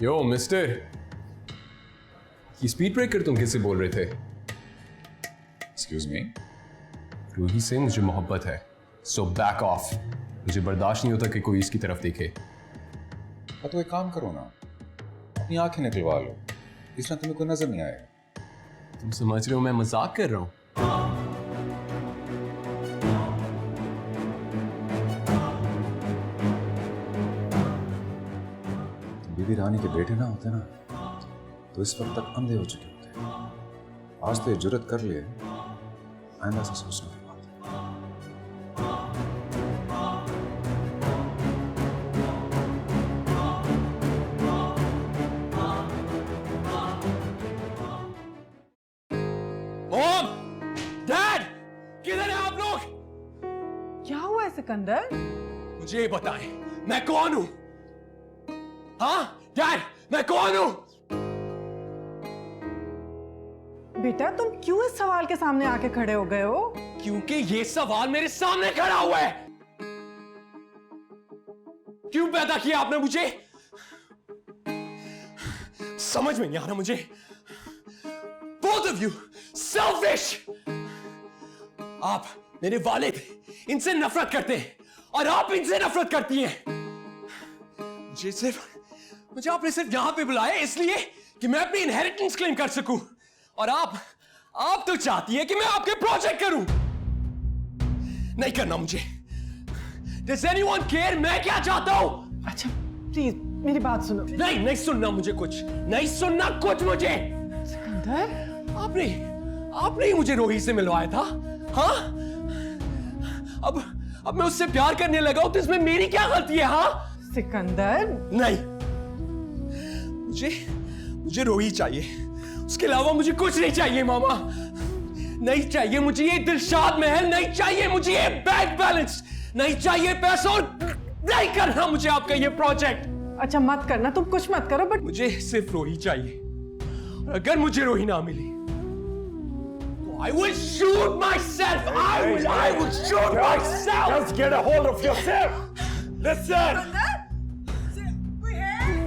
यो mister, ये speed breaker तुम किससे बोल रहे थे? Excuse me. रूही से मुझे मोहब्बत है, सो बैक ऑफ। मुझे बर्दाश्त नहीं होता कि कोई इसकी तरफ देखे। तो एक काम करो ना, अपनी आंखें निकलवा लो, इस तरह तुम्हें कोई नजर नहीं आएगा। तुम समझ रहे हो मैं मजाक कर रहा हूं? बीबी रानी के बेटे ना होते ना तो इस वक्त तक अंधे हो चुके होते। आज तो ये जुर्रत कर लिए, आइंदा से सोचने की बात है। मॉम, डैड, किधर हैं आप लोग? क्या हुआ है सिकंदर? मुझे ये बताएं, मैं कौन हूं? हाँ डैड, मैं कौन हूं? बेटा तुम क्यों इस सवाल के सामने आके खड़े हो गए हो? क्योंकि ये सवाल मेरे सामने खड़ा हुआ है। क्यों पैदा किया आपने मुझे? समझ में नहीं आ रहा मुझे। Both of you selfish। आप मेरे वालिद इनसे नफरत करते हैं और आप इनसे नफरत करती हैं। मुझे आपने सिर्फ यहां पे बुलाया इसलिए कि मैं अपनी इनहेरिटेंस क्लेम कर सकूं, और आप तो चाहती है कि मैं आपके प्रोजेक्ट करूं। नहीं करना मुझे। Does anyone care मैं क्या चाहता हूं? अच्छा प्लीज मेरी बात सुनो। नहीं सुनना मुझे कुछ, नहीं सुनना कुछ मुझे। सिकंदर, आपने ही मुझे रोही से मिलवाया था। हाँ, अब मैं उससे प्यार करने लगा हूं तो इसमें मेरी क्या गलती है? हाँ सिकंदर, नहीं, मुझे रोही चाहिए, उसके अलावा मुझे कुछ नहीं चाहिए मामा। नहीं चाहिए मुझे ये दिलशाद महल, नहीं चाहिए मुझे ये बैंक बैलेंस, नहीं चाहिए पैसा, और नहीं करना मुझे आपका ये प्रोजेक्ट। अच्छा मत करना, तुम कुछ मत करो, बट मुझे सिर्फ रोही चाहिए, और अगर मुझे रोही ना मिली तो I will shoot myself. I will shoot myself. Just get a hold of yourself. Listen.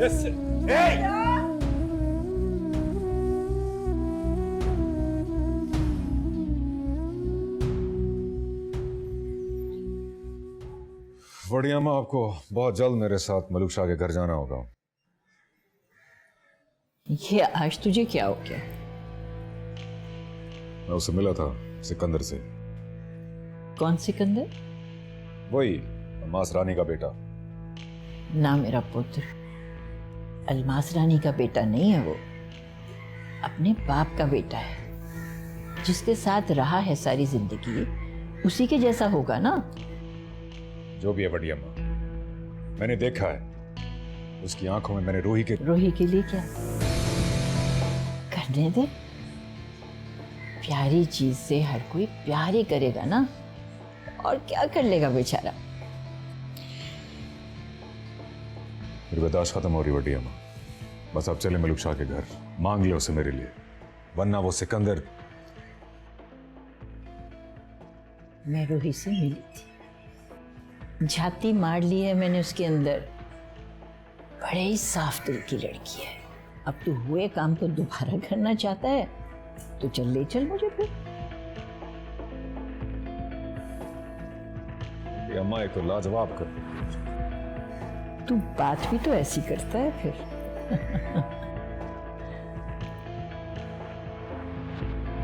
Listen. Hey. बढ़िया माँ, आपको बहुत जल्द मेरे साथ मलूक शाह के घर जाना होगा। ये आज तुझे क्या हो गया? मैं उससे मिला था, सिकंदर से। कौन सिकंदर? वही अल्मास रानी का बेटा। ना मेरा पुत्र, अल्मास रानी का बेटा नहीं है वो, अपने बाप का बेटा है। जिसके साथ रहा है सारी जिंदगी उसी के जैसा होगा ना। जो भी है बढ़िया माँ, मैंने देखा है उसकी आंखों में मैंने रोही के लिए क्या करने दे। प्यारी चीज से हर कोई प्यार ही करेगा ना, और क्या कर लेगा बेचारा। मेरी बर्दाश्त खत्म हो रही बढ़िया माँ, बस अब चले मलूक शाह के घर, मांग ले उसे मेरे लिए, वरना वो सिकंदर। मैं रोही से मिली थी, झाती मार ली है मैंने उसके अंदर। बड़े ही साफ दिल की लड़की है। अब तू हुए काम को दोबारा करना चाहता है तो चल ले चल मुझे फिर। ये अम्मा एक तो लाजवाब कर, तू बात भी तो ऐसी करता है फिर।